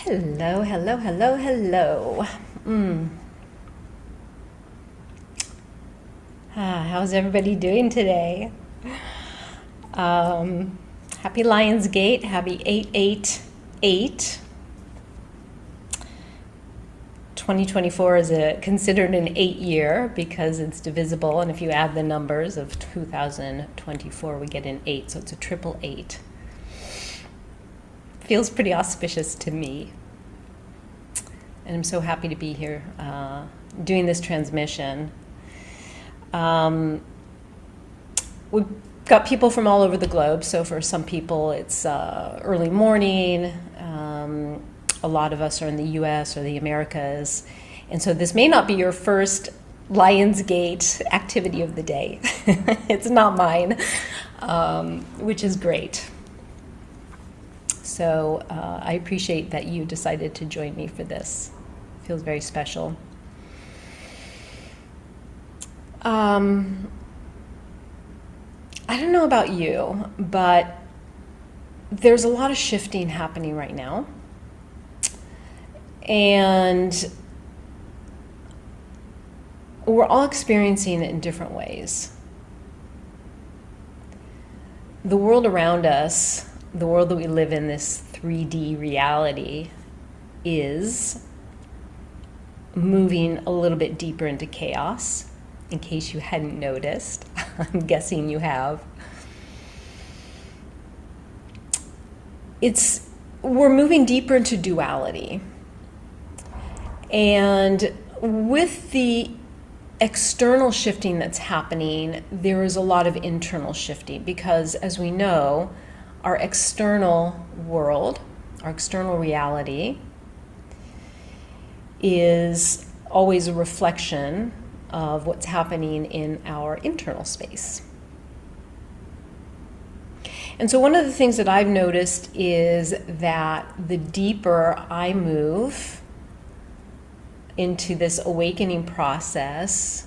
Hello, hello, hello, hello. How's everybody doing today? Happy Lionsgate, happy 888. 2024 is considered an 8-year because it's divisible, and if you add the numbers of 2024, we get an 8, so it's a triple 8. Feels pretty auspicious to me. And I'm so happy to be here doing this transmission. We've got people from all over the globe, so for some people it's early morning. A lot of us are in the US or the Americas. And so this may not be your first Lionsgate activity of the day. It's not mine, which is great. So I appreciate that you decided to join me for this. Feels very special. I don't know about you, but there's a lot of shifting happening right now. And we're all experiencing it in different ways. The world around us, the world that we live in, this 3D reality, is moving a little bit deeper into chaos, in case you hadn't noticed. I'm guessing you have. We're moving deeper into duality. And with the external shifting that's happening, there is a lot of internal shifting because, as we know, our external world, our external reality, is always a reflection of what's happening in our internal space. And so one of the things that I've noticed is that the deeper I move into this awakening process,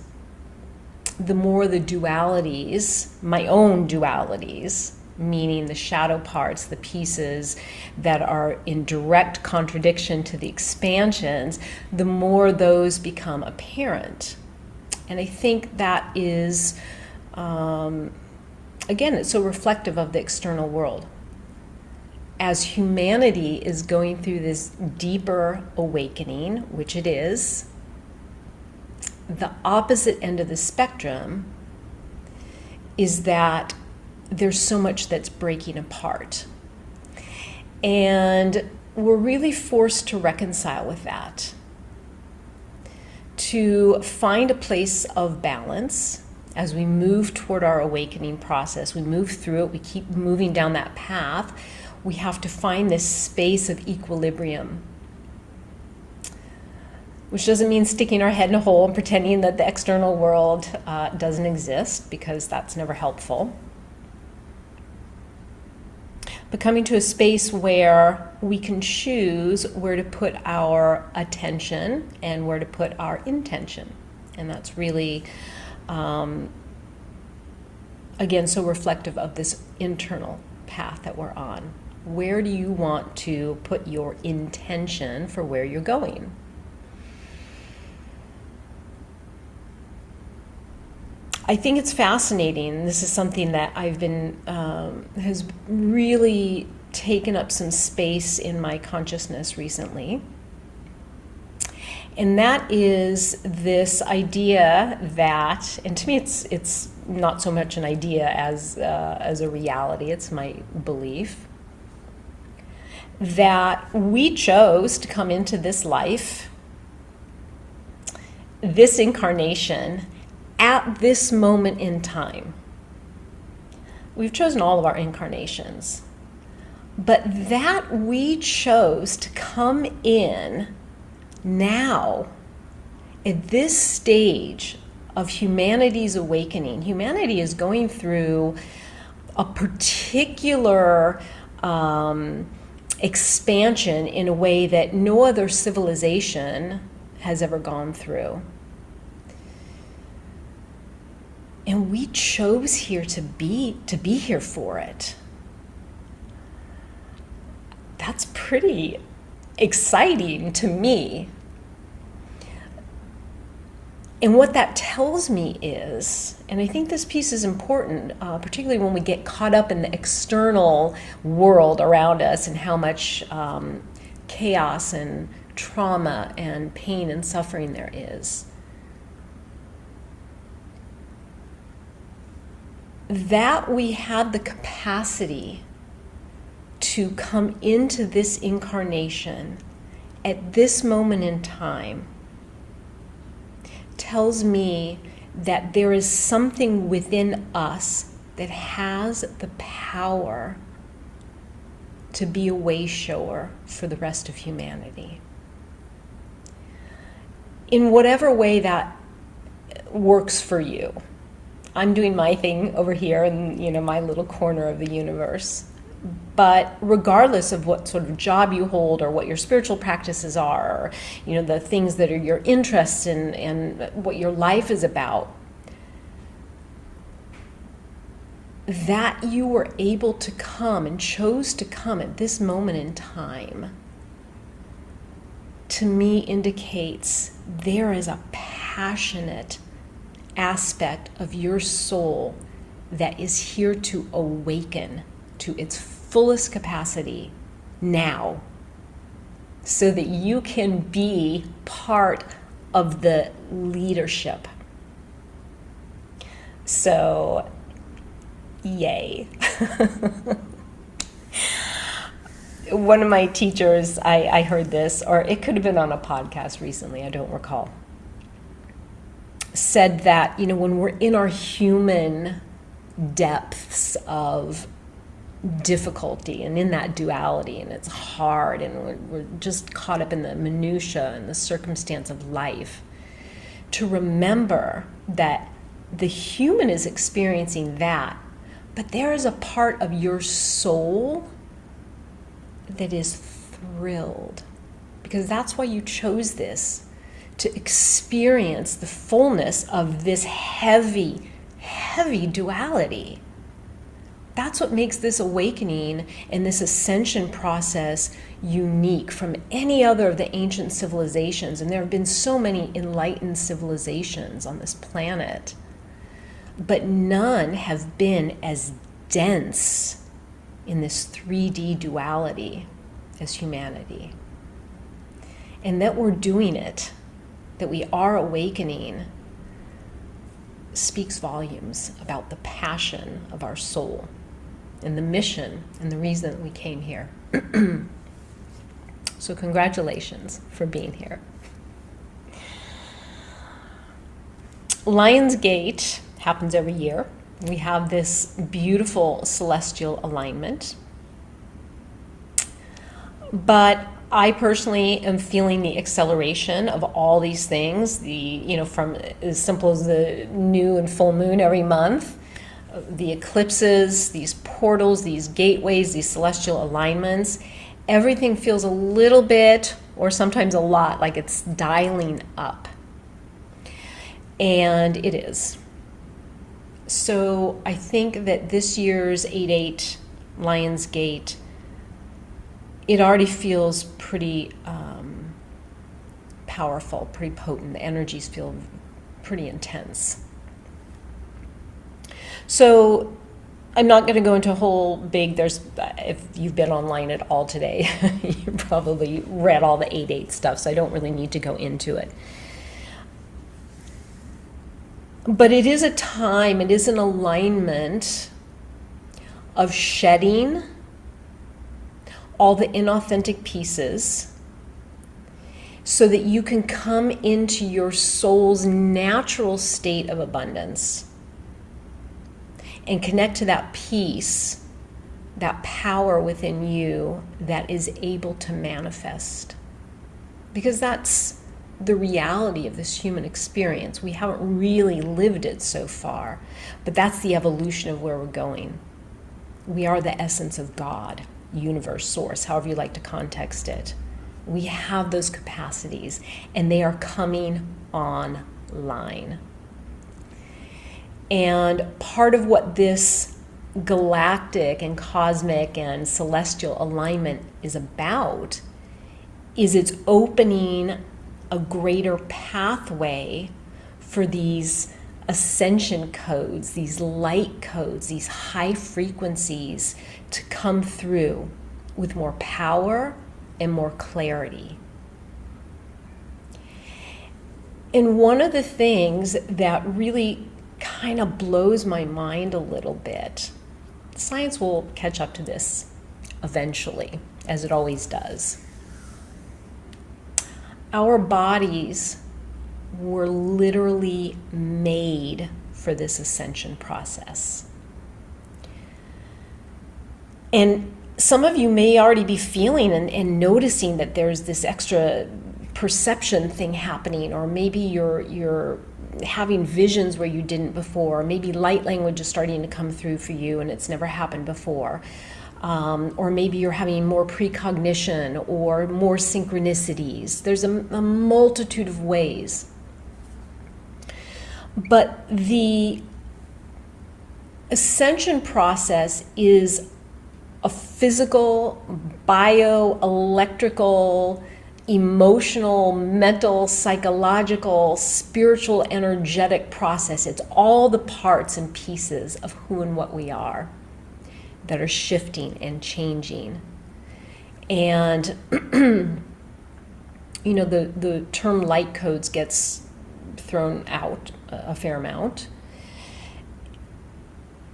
the more the dualities, my own dualities, meaning the shadow parts, the pieces that are in direct contradiction to the expansions, the more those become apparent. And I think that is, again, it's so reflective of the external world. As humanity is going through this deeper awakening, which it is, the opposite end of the spectrum is that there's so much that's breaking apart. And we're really forced to reconcile with that, to find a place of balance as we move toward our awakening process. We move through it, we keep moving down that path. We have to find this space of equilibrium, which doesn't mean sticking our head in a hole and pretending that the external world doesn't exist, because that's never helpful. But coming to a space where we can choose where to put our attention and where to put our intention. And that's really, again, so reflective of this internal path that we're on. Where do you want to put your intention for where you're going? I think it's fascinating. This is something that I've been, has really taken up some space in my consciousness recently. And that is this idea that, and to me it's not so much an idea as a reality, it's my belief, that we chose to come into this life, this incarnation, at this moment in time. We've chosen all of our incarnations, but that we chose to come in now, at this stage of humanity's awakening. Humanity is going through a particular expansion in a way that no other civilization has ever gone through. And we chose here to be here for it. That's pretty exciting to me. And what that tells me is, and I think this piece is important, particularly when we get caught up in the external world around us and how much chaos and trauma and pain and suffering there is, that we have the capacity to come into this incarnation at this moment in time tells me that there is something within us that has the power to be a way shower for the rest of humanity. In whatever way that works for you. I'm doing my thing over here in, my little corner of the universe. But regardless of what sort of job you hold or what your spiritual practices are, or, the things that are your interests in and what your life is about, that you were able to come and chose to come at this moment in time, to me indicates there is a passionate aspect of your soul that is here to awaken to its fullest capacity now, so that you can be part of the leadership. So, yay. One of my teachers, I heard this, or it could have been on a podcast recently, I don't recall, said that, when we're in our human depths of difficulty and in that duality, and it's hard, and we're just caught up in the minutia and the circumstance of life, to remember that the human is experiencing that, but there is a part of your soul that is thrilled, because that's why you chose this, to experience the fullness of this heavy, heavy duality. That's what makes this awakening and this ascension process unique from any other of the ancient civilizations. And there have been so many enlightened civilizations on this planet, but none have been as dense in this 3D duality as humanity. And that we're doing it, that we are awakening, speaks volumes about the passion of our soul and the mission and the reason that we came here. So congratulations for being here. Lion's Gate happens every year. We have this beautiful celestial alignment. But I personally am feeling the acceleration of all these things, from as simple as the new and full moon every month, the eclipses, these portals, these gateways, these celestial alignments. Everything feels a little bit, or sometimes a lot, like it's dialing up. And it is. So I think that this year's 8/8 Lion's Gate, it already feels pretty powerful, pretty potent. The energies feel pretty intense. So I'm not going to go into a whole big, if you've been online at all today, you probably read all the 8/8 stuff, so I don't really need to go into it. But it is a time, it is an alignment of shedding all the inauthentic pieces so that you can come into your soul's natural state of abundance and connect to that peace, that power within you that is able to manifest. Because that's the reality of this human experience. We haven't really lived it so far, but that's the evolution of where we're going. We are the essence of God, universe, source, however you like to context it. We have those capacities, and they are coming online. And part of what this galactic and cosmic and celestial alignment is about is it's opening a greater pathway for these ascension codes, these light codes, these high frequencies to come through with more power and more clarity. And one of the things that really kind of blows my mind a little bit, science will catch up to this eventually, as it always does. Our bodies were literally made for this ascension process. And some of you may already be feeling and noticing that there's this extra perception thing happening, or maybe you're having visions where you didn't before, maybe light language is starting to come through for you and it's never happened before. Or maybe you're having more precognition or more synchronicities. There's a multitude of ways. But the ascension process is a physical, bioelectrical, emotional, mental, psychological, spiritual, energetic process. It's all the parts and pieces of who and what we are that are shifting and changing. And you know, the term light codes gets thrown out a fair amount.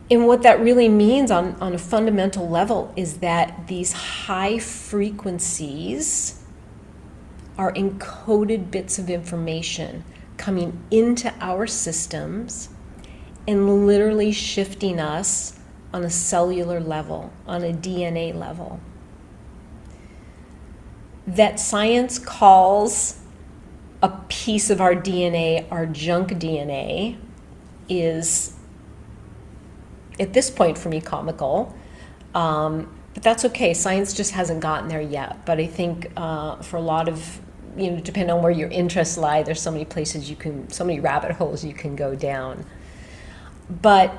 And what that really means on a fundamental level is that these high frequencies are encoded bits of information coming into our systems and literally shifting us on a cellular level, on a DNA level. That science calls a piece of our DNA our junk DNA is, at this point for me, comical. But that's okay. Science just hasn't gotten there yet. But I think for a lot of, depending on where your interests lie, there's so many places so many rabbit holes you can go down. But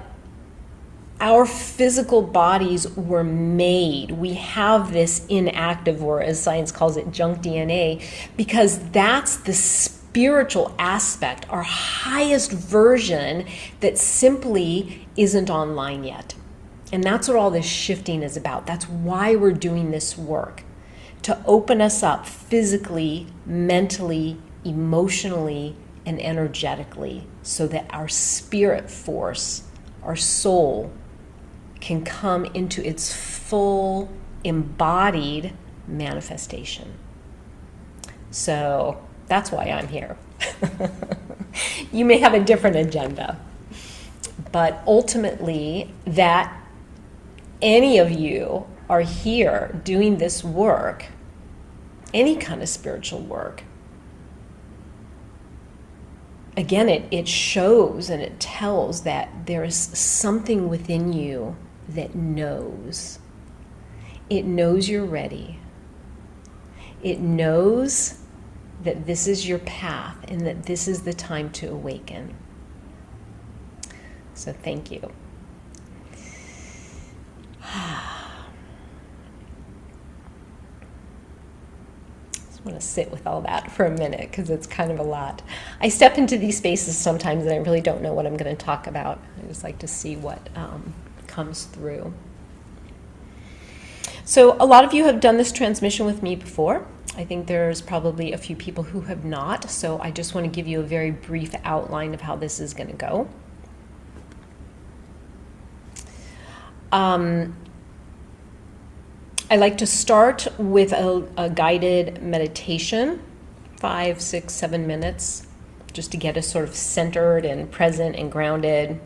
our physical bodies were made. We have this inactive, or as science calls it, junk DNA, because that's the spiritual aspect, our highest version that simply isn't online yet. And that's what all this shifting is about. That's why we're doing this work, to open us up physically, mentally, emotionally, and energetically, so that our spirit force, our soul, can come into its full embodied manifestation. So that's why I'm here. You may have a different agenda, but ultimately that any of you are here doing this work, any kind of spiritual work, again, it shows and it tells that there is something within you that knows. It knows you're ready. It knows that this is your path and that this is the time to awaken. So thank you. I want to sit with all that for a minute because it's kind of a lot. I step into these spaces sometimes and I really don't know what I'm going to talk about. I just like to see what comes through. So a lot of you have done this transmission with me before. I think there's probably a few people who have not. So I just want to give you a very brief outline of how this is going to go. I like to start with a guided meditation, 5, 6, 7 minutes, just to get us sort of centered and present and grounded.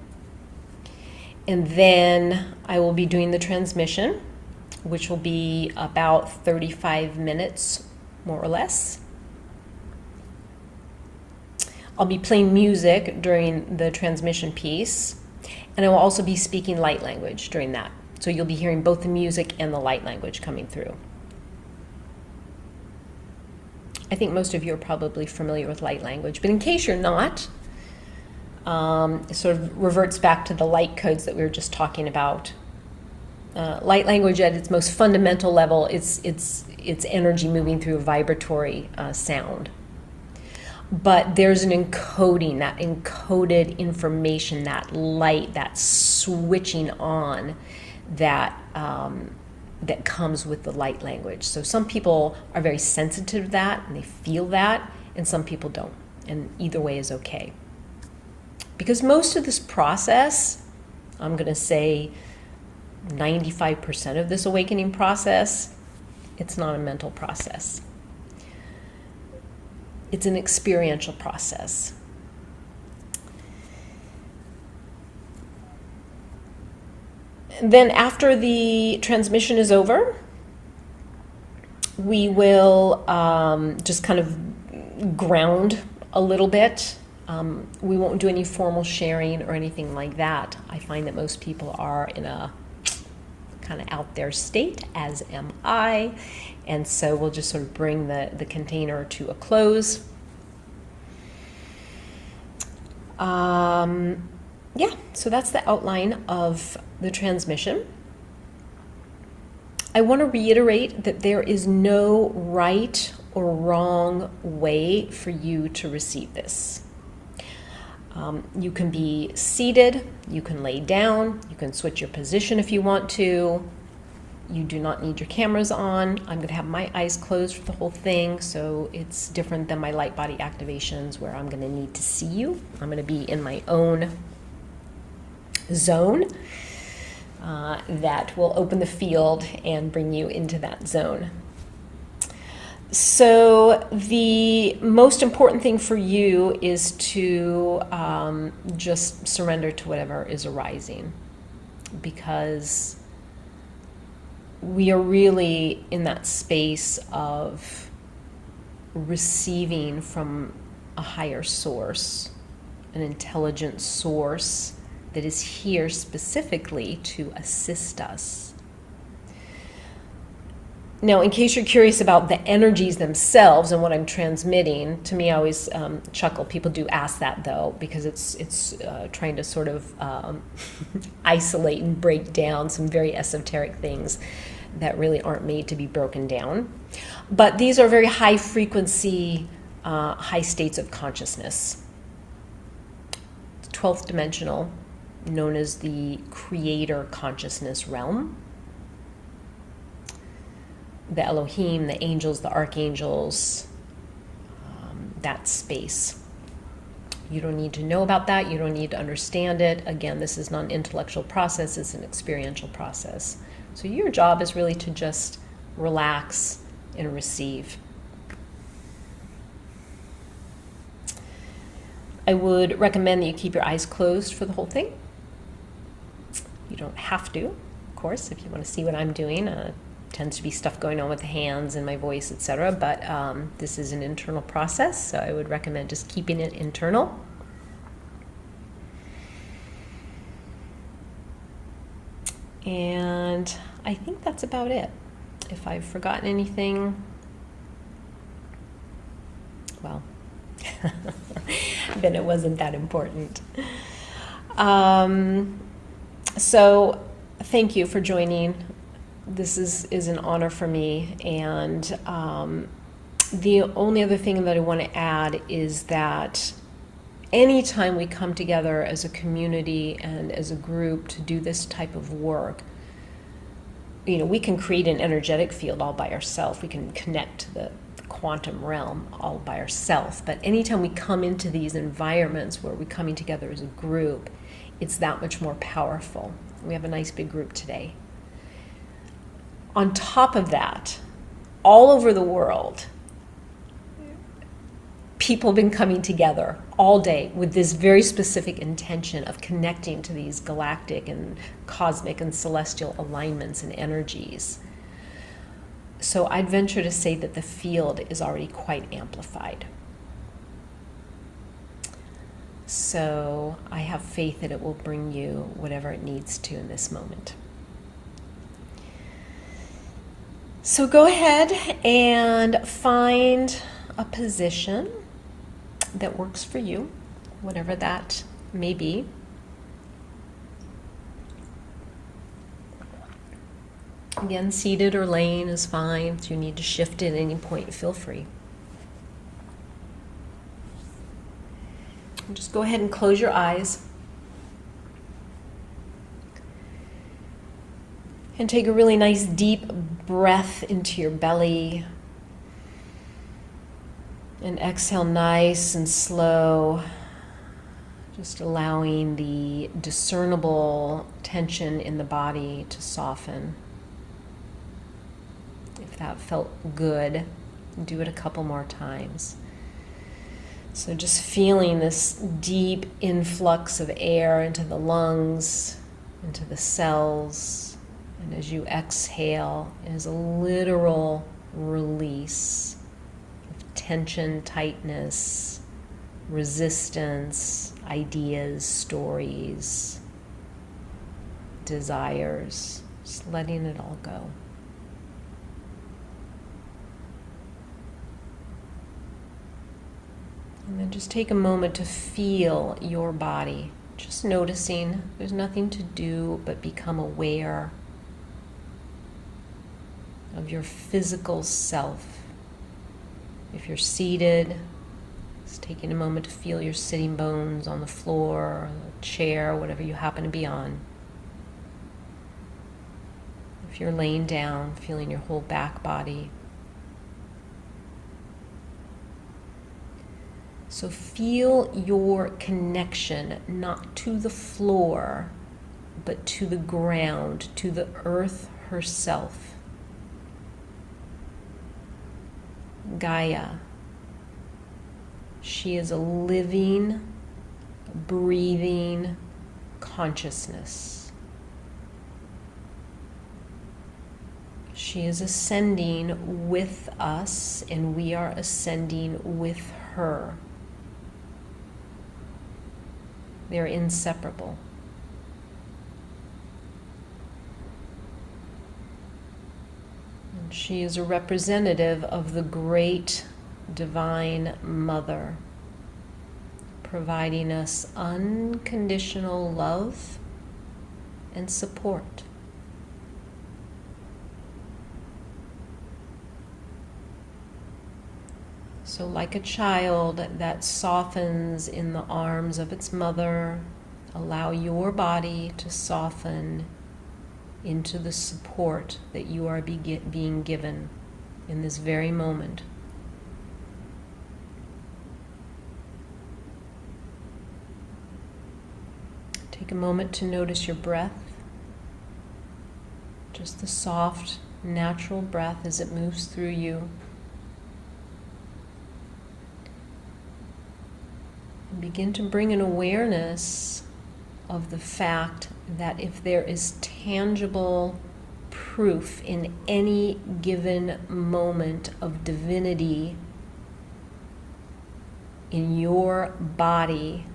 And then I will be doing the transmission, which will be about 35 minutes, more or less. I'll be playing music during the transmission piece, and I will also be speaking light language during that. So you'll be hearing both the music and the light language coming through. I think most of you are probably familiar with light language, but in case you're not, it sort of reverts back to the light codes that we were just talking about. Light language at its most fundamental level, it's it's energy moving through a vibratory sound. But there's an encoding, that encoded information, that light, that switching on that that comes with the light language. So some people are very sensitive to that and they feel that, and some people don't. And either way is okay. Because most of this process, I'm going to say 95% of this awakening process, it's not a mental process. It's an experiential process. And then after the transmission is over, we will just kind of ground a little bit. We won't do any formal sharing or anything like that. I find that most people are in a kind of out there state, as am I. And so we'll just sort of bring the container to a close. Yeah, so that's the outline of the transmission. I want to reiterate that there is no right or wrong way for you to receive this. You can be seated, you can lay down, you can switch your position if you want to. You do not need your cameras on. I'm going to have my eyes closed for the whole thing, so it's different than my light body activations where I'm going to need to see you. I'm going to be in my own zone that will open the field and bring you into that zone. So the most important thing for you is to just surrender to whatever is arising, because we are really in that space of receiving from a higher source, an intelligent source that is here specifically to assist us. Now, in case you're curious about the energies themselves and what I'm transmitting, to me I always chuckle. People do ask that though, because it's trying to sort of isolate and break down some very esoteric things that really aren't made to be broken down. But these are very high frequency, high states of consciousness. 12th dimensional, known as the creator consciousness realm. The Elohim, the angels, the archangels, that space. You don't need to know about that. You don't need to understand it. Again, this is not an intellectual process. It's an experiential process. So your job is really to just relax and receive. I would recommend that you keep your eyes closed for the whole thing. You don't have to, of course, if you want to see what I'm doing. Tends to be stuff going on with the hands and my voice, etc. But this is an internal process, so I would recommend just keeping it internal. And I think that's about it. If I've forgotten anything, well, then it wasn't that important. So thank you for joining. This is an honor for me, and the only other thing that I want to add is that anytime we come together as a community and as a group to do this type of work, you know, we can create an energetic field all by ourselves. We can connect to the quantum realm all by ourselves. But anytime we come into these environments where we're coming together as a group, it's that much more powerful. We have a nice big group today. On top of that, all over the world, people have been coming together all day with this very specific intention of connecting to these galactic and cosmic and celestial alignments and energies. So I'd venture to say that the field is already quite amplified. So I have faith that it will bring you whatever it needs to in this moment. So go ahead and find a position that works for you, whatever that may be. Again, seated or laying is fine. If you need to shift at any point, feel free. And just go ahead and close your eyes. And take a really nice deep breath into your belly. And exhale nice and slow. Just allowing the discernible tension in the body to soften. If that felt good, do it a couple more times. So just feeling this deep influx of air into the lungs, into the cells, and as you exhale, it is a literal release of tension, tightness, resistance, ideas, stories, desires, just letting it all go. And then just take a moment to feel your body, just noticing. There's nothing to do but become aware of your physical self. If you're seated, just taking a moment to feel your sitting bones on the floor, or the chair, whatever you happen to be on. If you're laying down, feeling your whole back body. So feel your connection, not to the floor, but to the ground, to the earth herself. Gaia. She is a living, breathing consciousness. She is ascending with us, and we are ascending with her. They're inseparable. And she is a representative of the great Divine Mother, providing us unconditional love and support. So like a child that softens in the arms of its mother, allow your body to soften into the support that you are being given in this very moment. Take a moment to notice your breath, just the soft, natural breath as it moves through you. Begin to bring an awareness of the fact that if there is tangible proof in any given moment of divinity in your body,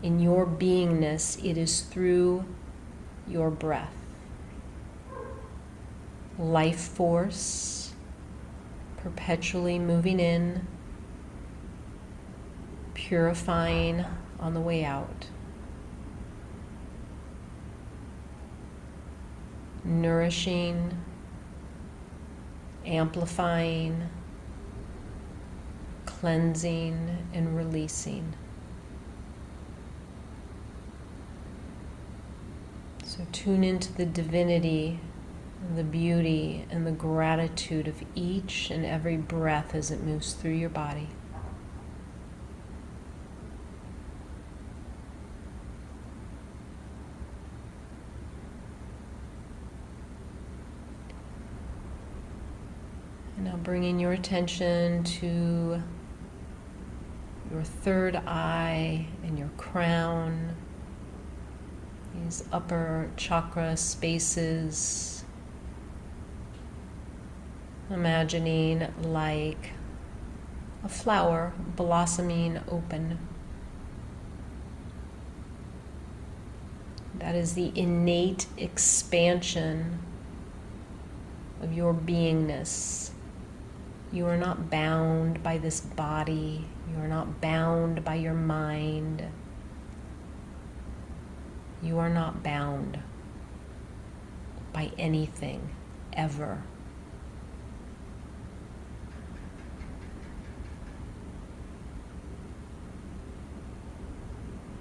in your beingness, it is through your breath. Life force perpetually moving in, purifying on the way out, nourishing, amplifying, cleansing, and releasing. So tune into the divinity, the beauty, and the gratitude of each and every breath as it moves through your body. Now bringing your attention to your third eye and your crown, these upper chakra spaces, imagining like a flower blossoming open. That is the innate expansion of your beingness. You are not bound by this body. You are not bound by your mind. You are not bound by anything forever.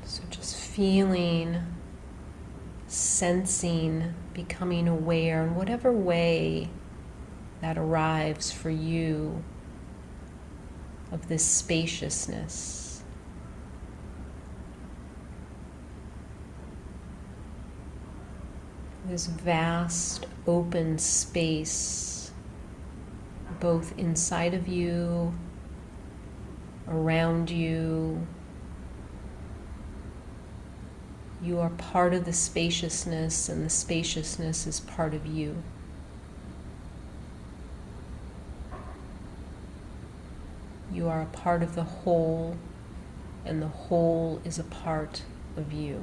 So just feeling, sensing, becoming aware in whatever way that arrives for you of this spaciousness. This vast open space, both inside of you, around you. You are part of the spaciousness, and the spaciousness is part of you. You are a part of the whole, and the whole is a part of you.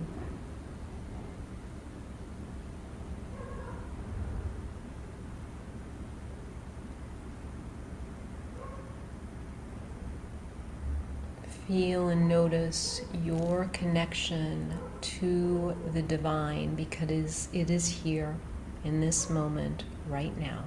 Feel and notice your connection to the divine, because it is here in this moment right now.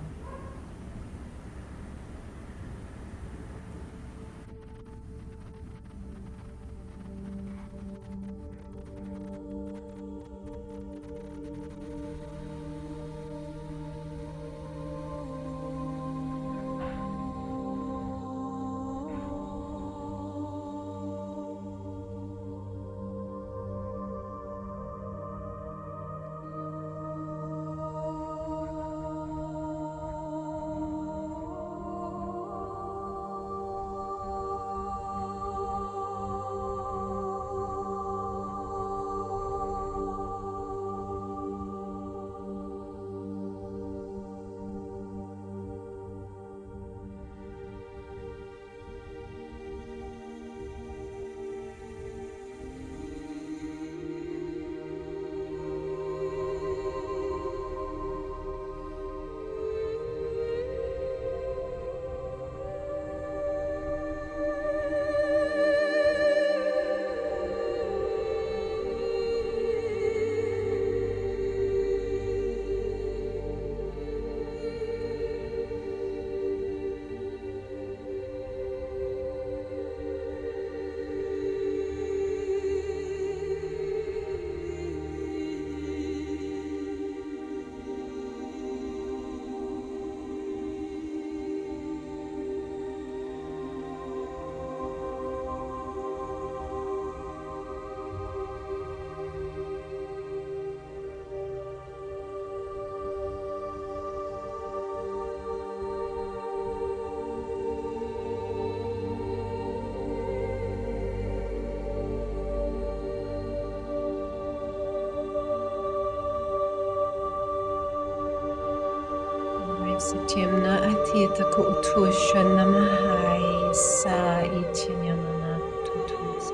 Satyamna atita ko utusha namahai sa ityanyamana tutus.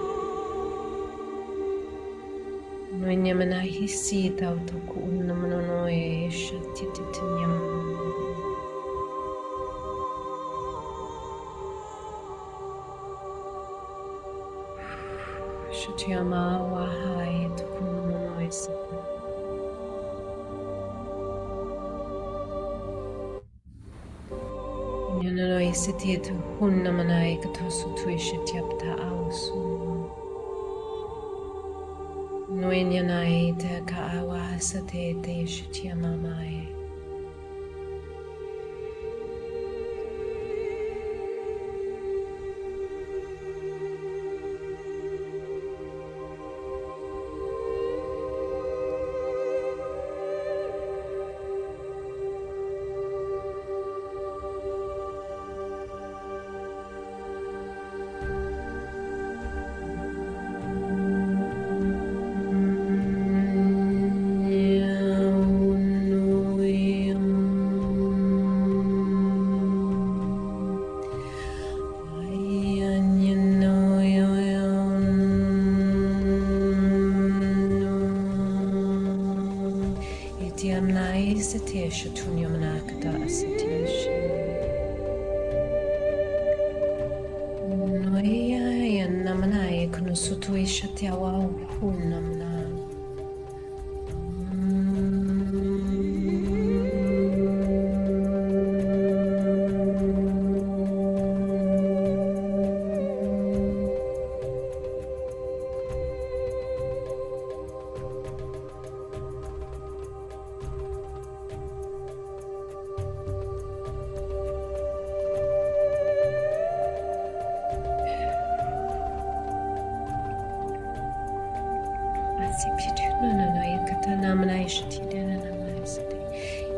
Nunyamana hisita utuku unamanoe shatititanyam. Shatyama wahai tukunamanoe sata. Yananoi sititu hunnamanai katosu tuishatyapta ausun. Noinyanai te kaawa sate te shatyamamai. Satesha Tunyamanakata Satesha Noya Namanaya Kunusutuisha Tiawa Hunamna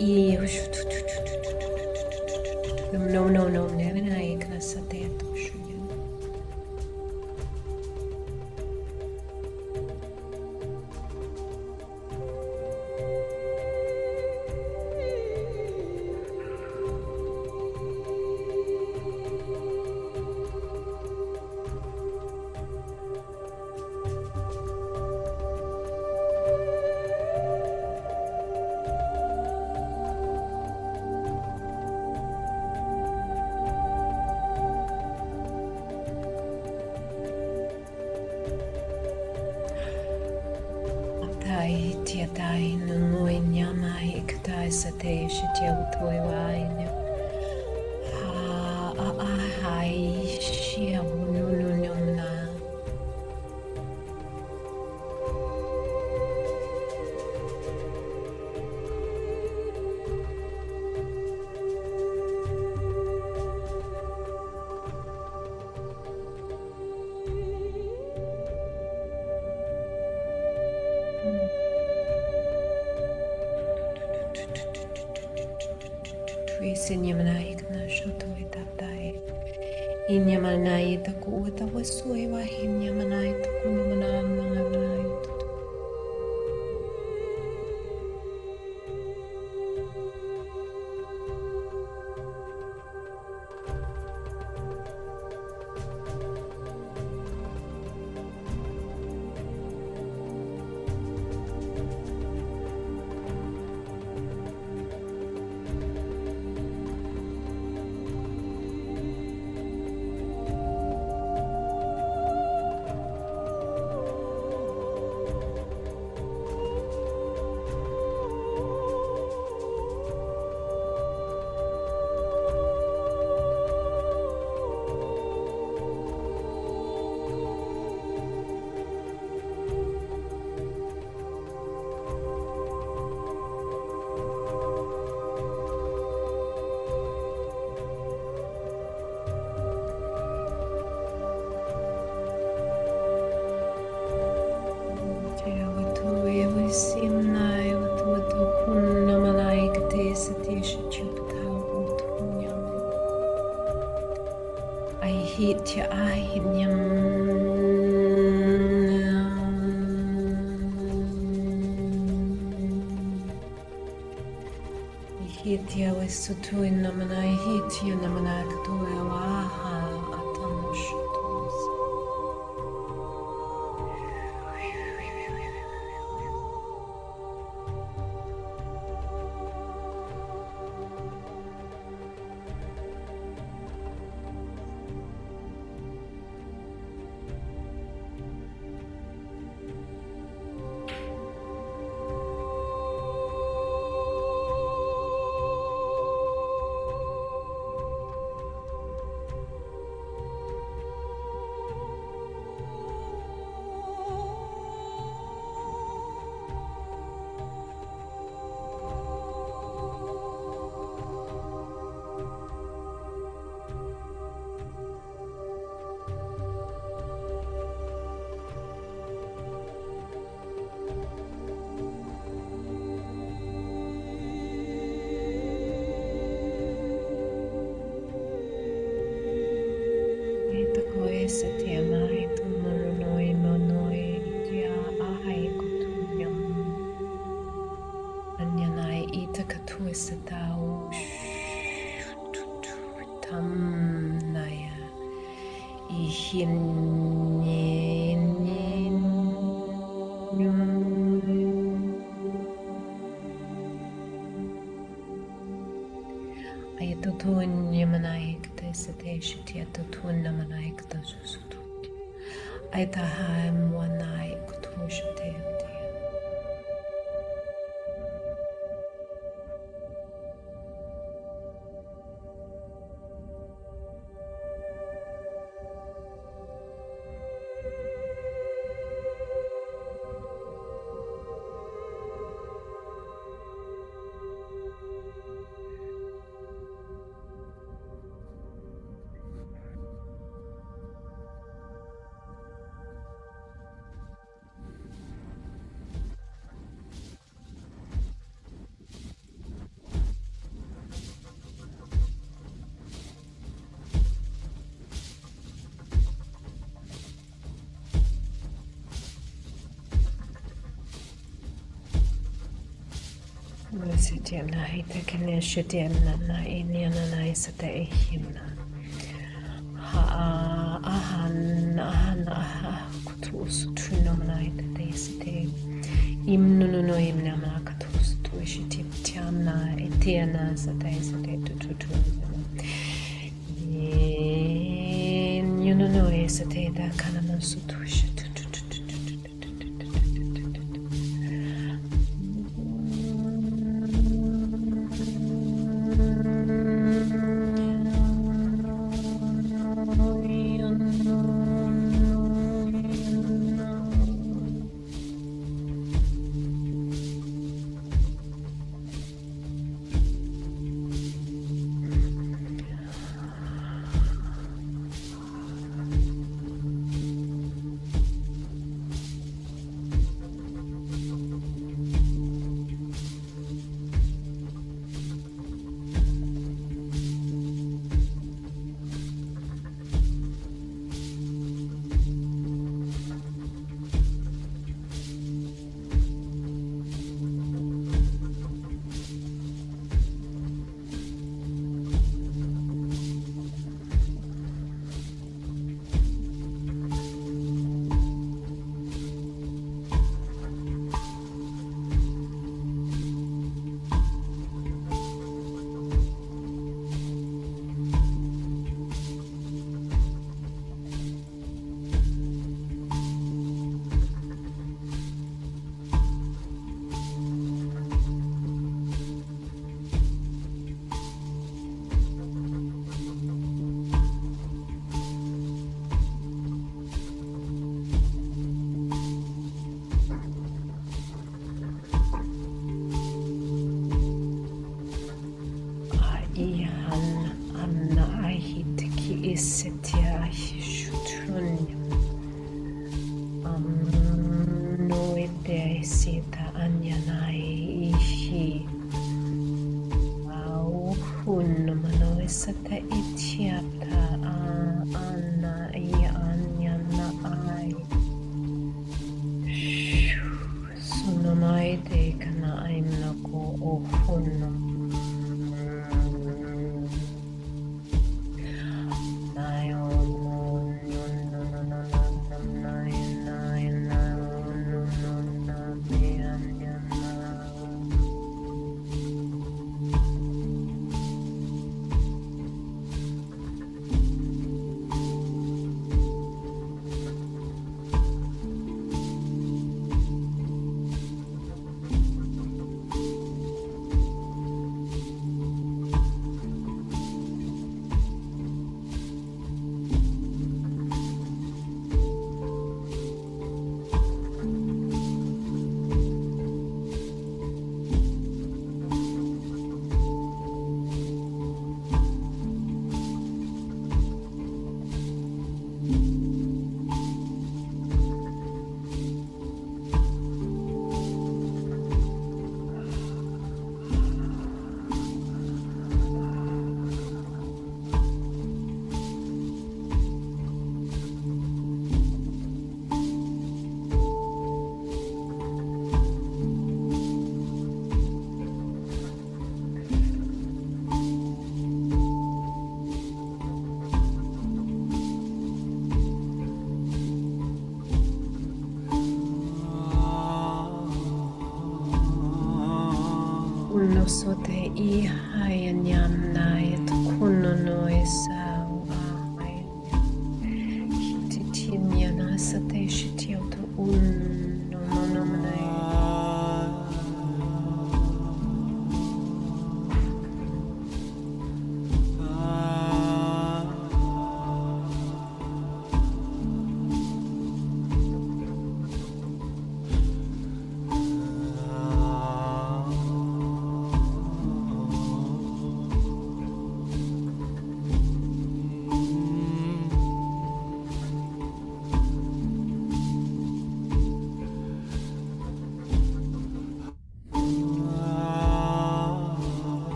I no, nevenai knasate toshuyan. Tiedai nungoi nyamai ktai sate shitia utoi waine. Ha ahai shia nunu nyumna. Sinyamanai kana shotoi tatai. Inyamanai taku tawasui wa hinyamanai taku namanai. Hitya ahinyam Hitya wasutu namanai hitya namanai katuya waha atamushutus. Setiamai tumonoi monoi dia ahai kutuyam anyanai ita katuisatau tam naya ihin ayatutun yamanai ktasate shitia tutun namanai ktasutut aytaham wanai kutushate. Sitemna hitekene shitemna na inyana na isata ehimna. Aha kutus tunamna ite site. Imnuno imnama katus tu shitiptiana etiana sata isate tutu. Yuno isate da kanama sutush. Isetia shutun noide sita anyanai ihi au hun manoisata itiata anna anyana ai sunomaide kana aimnako ohun Sote I hayanyam nayet kunono esau hititinyana sate shitioto monomanai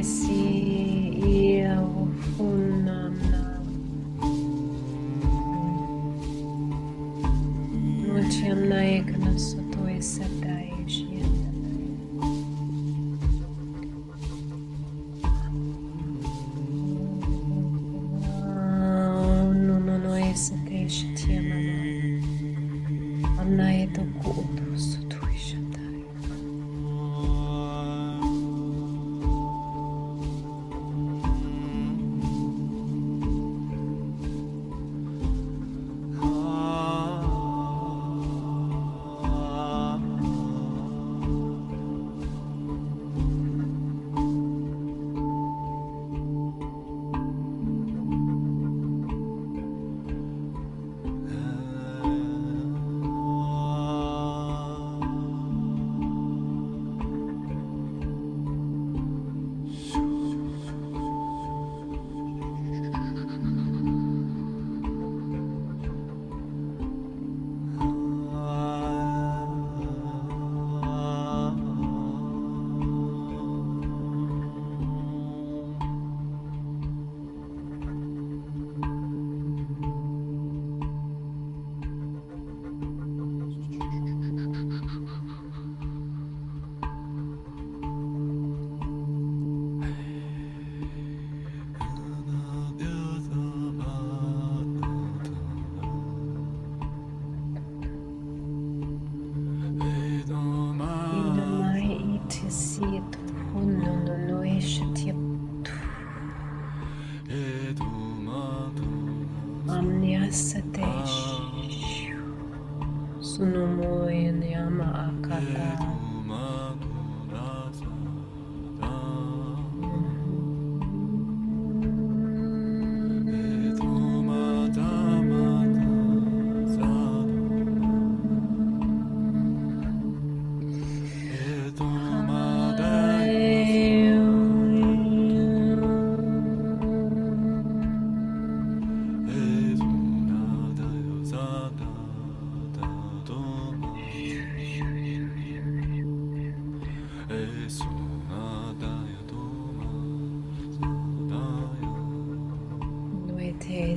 si ia funana. Notianai kana soto esadai shiana. No esate shitiamana. Anai to kuto soto shatai.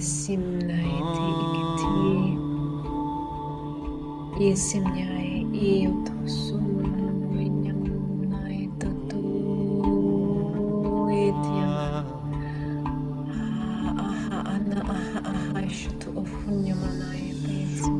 Simnaiti ikti isimnyai iuto sumuinyam naitatu ityam aha ana aha ishtu ofunyamanai paisim.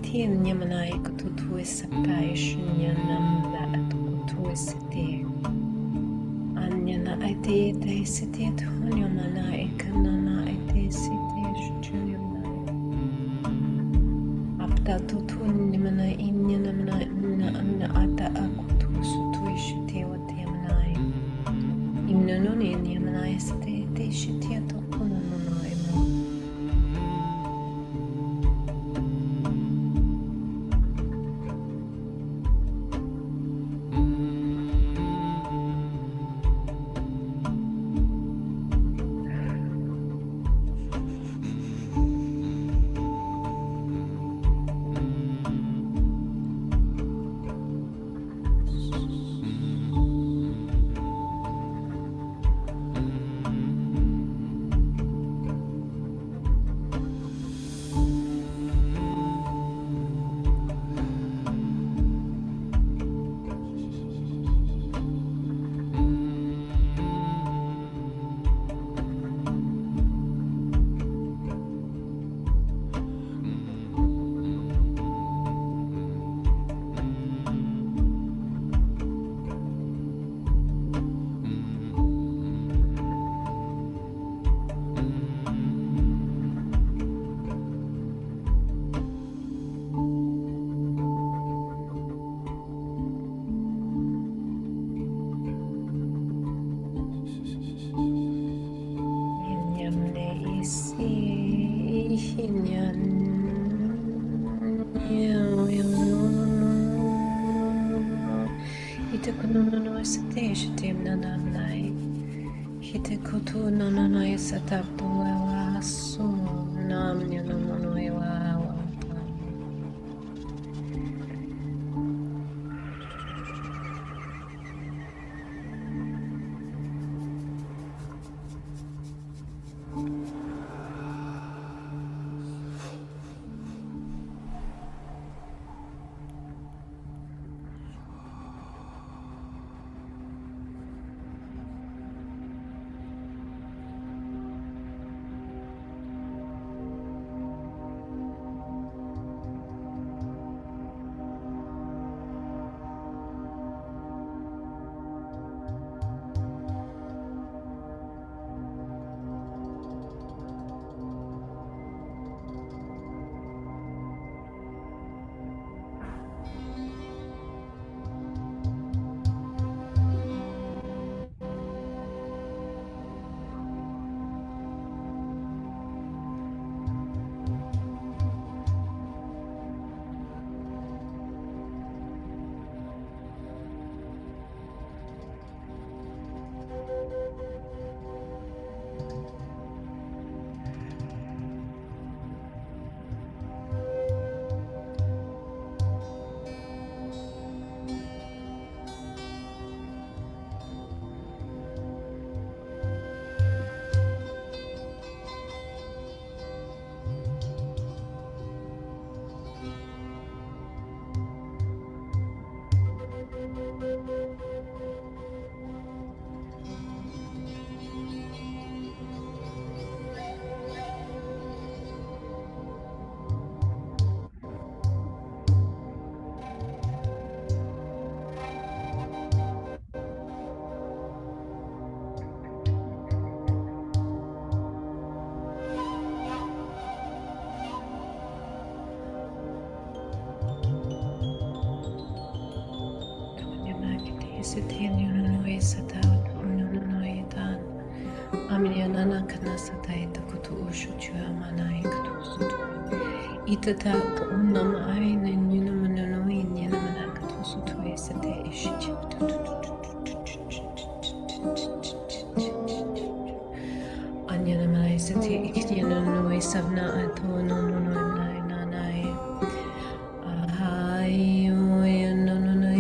Tin Yamanai Kutu Sapation Yanam at Kutu City. Anyana Ite de City Tonyamana Ekanana Ite City Shunamana. Apta Tutun Yamana Inyanamana Anna Ata Akutu Sutuishite what Yamanai. Imnanoni Yamanai City de Shitiato Kunano. Itata unam ainen yunamano in yanamanakato to esate ishit. Anyanamai sati ikyanano savna ato no no no nanai. Ayo no no no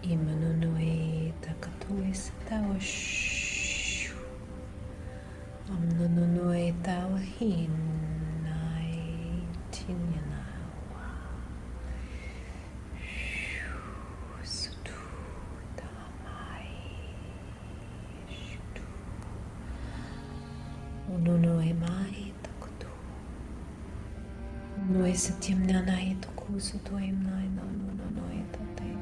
Imanunui takatui satawa shu. Amnunui tawa hinai tinyanawa. Shu sutu tamai. Shutu. Ununui mai takutu. Nui satyam nanai taku sutuim nai nanunui tatai.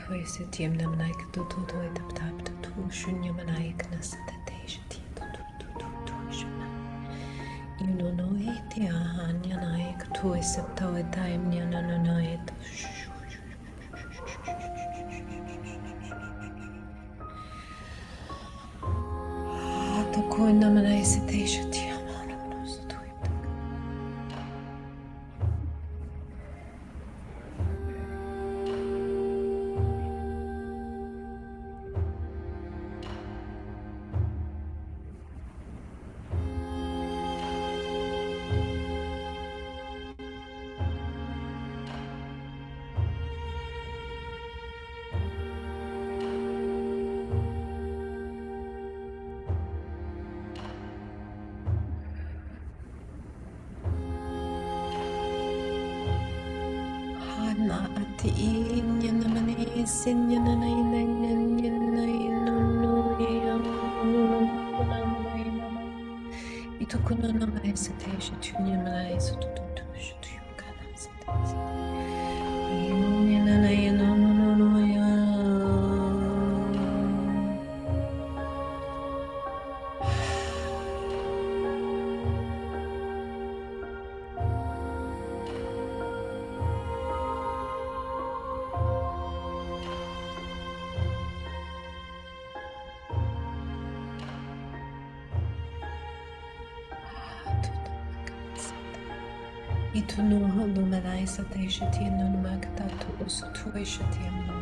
Toisitiam Namanaka Tutu Toitap to Shunyamanaka Nasatation Shuna. You know it, Yananaik Toisapto time Yananait. To Koinamanai Citation. Itu no luminai sateshati no magatato usutuishati amno.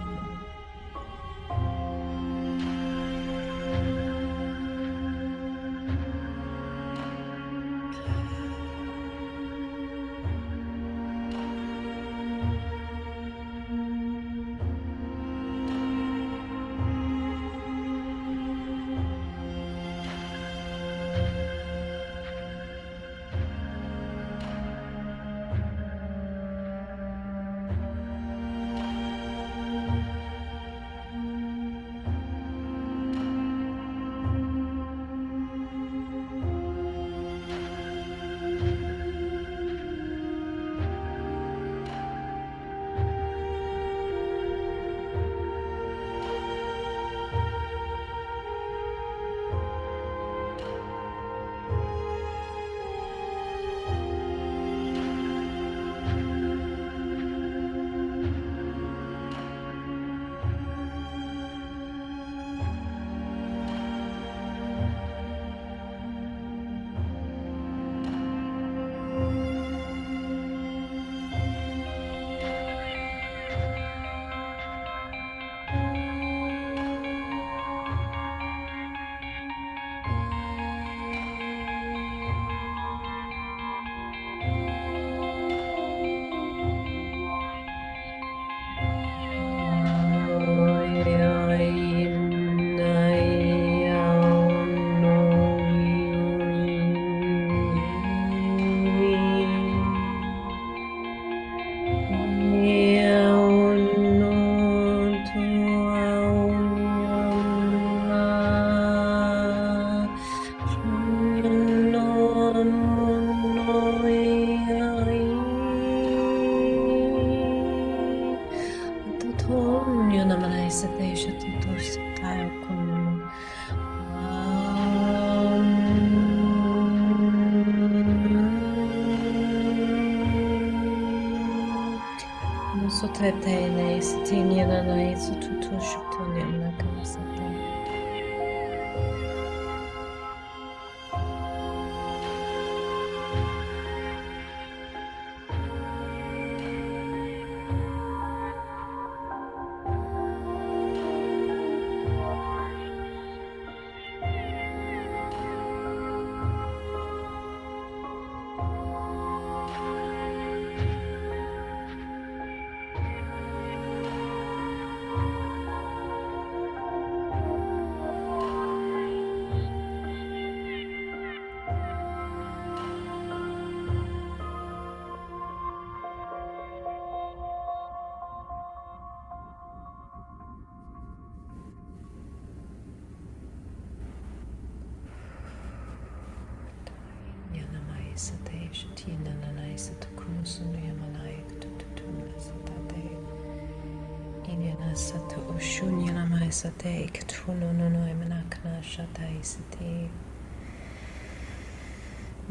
Sotetene sitinyana na isututu shutonyana kamasata. Sato Oshunyana Maisate, Katuno no Emanakana Shatai Sate,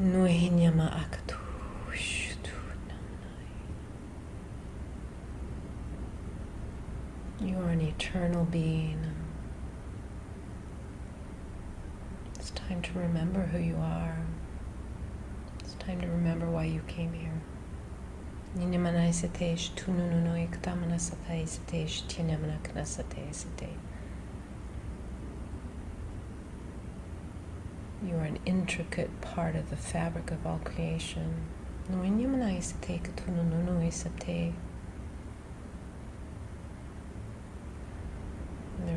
Nuhinyama Akatu Shutu Namnai. You are an eternal being. It's time to remember who you are. It's time to remember why you came here. You are an intricate part of the fabric of all creation. There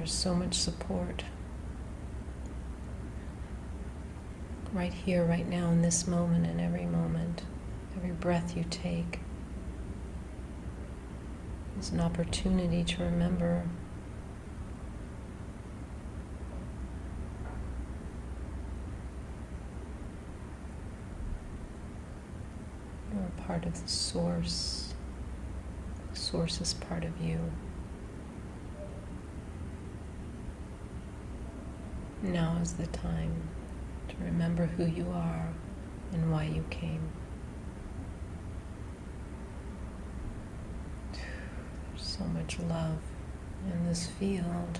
is so much support right here, right now, in this moment, and every moment, every breath you take. It's an opportunity to remember you're a part of the source. The source is part of you. Now is the time to remember who you are and why you came. So much love in this field.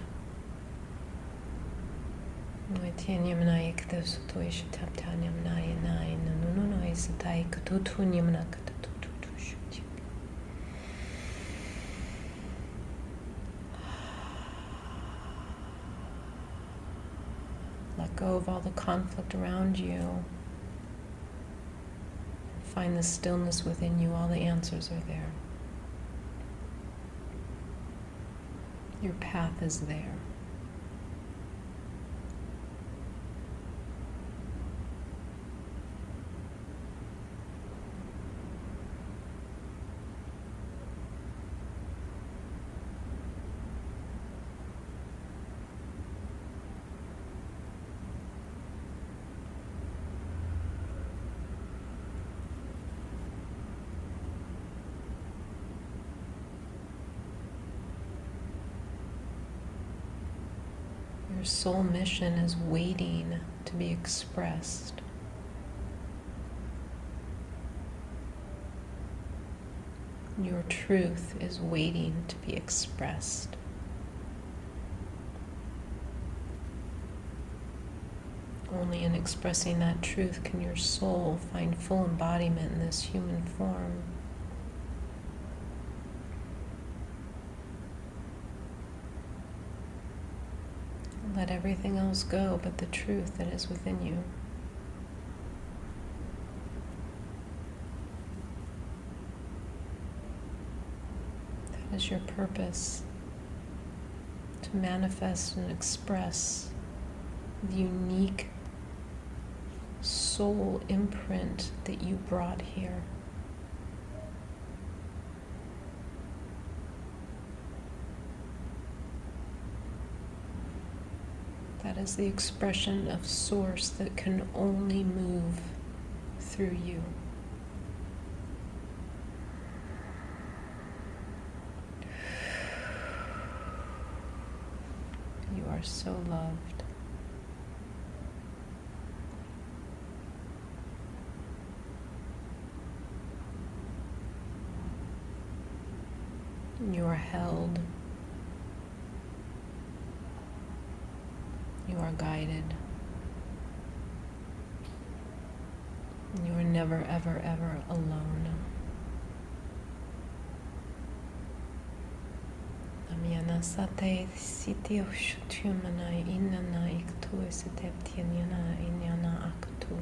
Let go of all the conflict around you. Find the stillness within you. All the answers are there. Your path is there. Your soul mission is waiting to be expressed. Your truth is waiting to be expressed. Only in expressing that truth can your soul find full embodiment in this human form. Let everything else go but the truth that is within you. That is your purpose, to manifest and express the unique soul imprint that you brought here. That is the expression of Source that can only move through you. You are so loved. You are held. You are guided. You are never, ever, ever alone. Amyana sate sitio shutumana inana iktu seteptiana inyana aktu.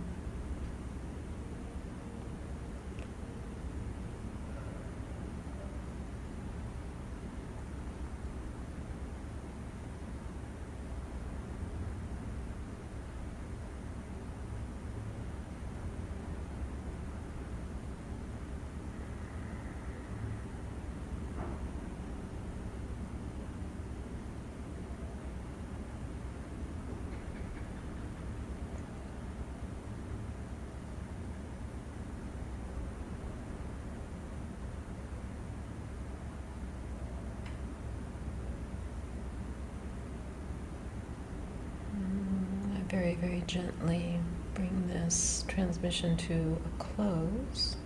very gently bring this transmission to a close,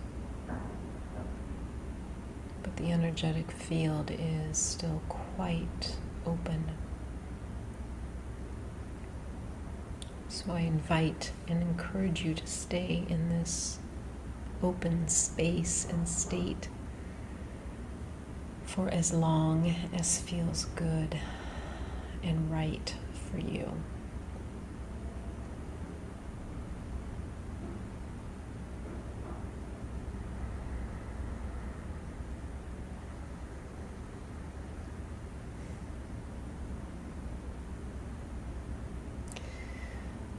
but the energetic field is still quite open. So I invite and encourage you to stay in this open space and state for as long as feels good and right for you.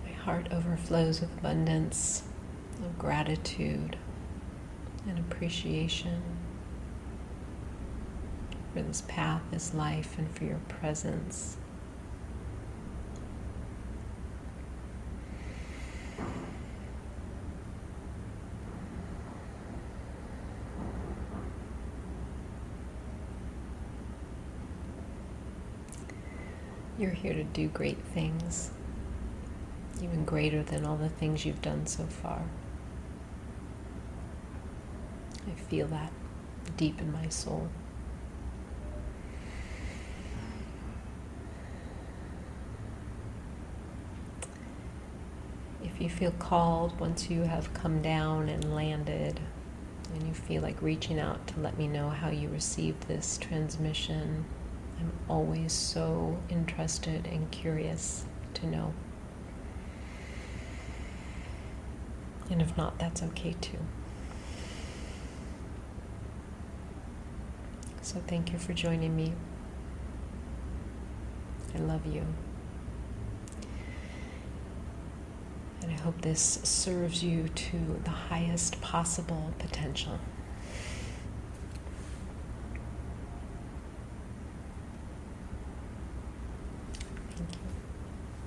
My heart overflows with abundance of gratitude and appreciation for this path, this life, and for your presence. You're here to do great things, even greater than all the things you've done so far. I feel that deep in my soul. If you feel called, once you have come down and landed, and you feel like reaching out to let me know how you received this transmission, I'm always so interested and curious to know. And if not, that's okay too. So thank you for joining me. I love you. And I hope this serves you to the highest possible potential.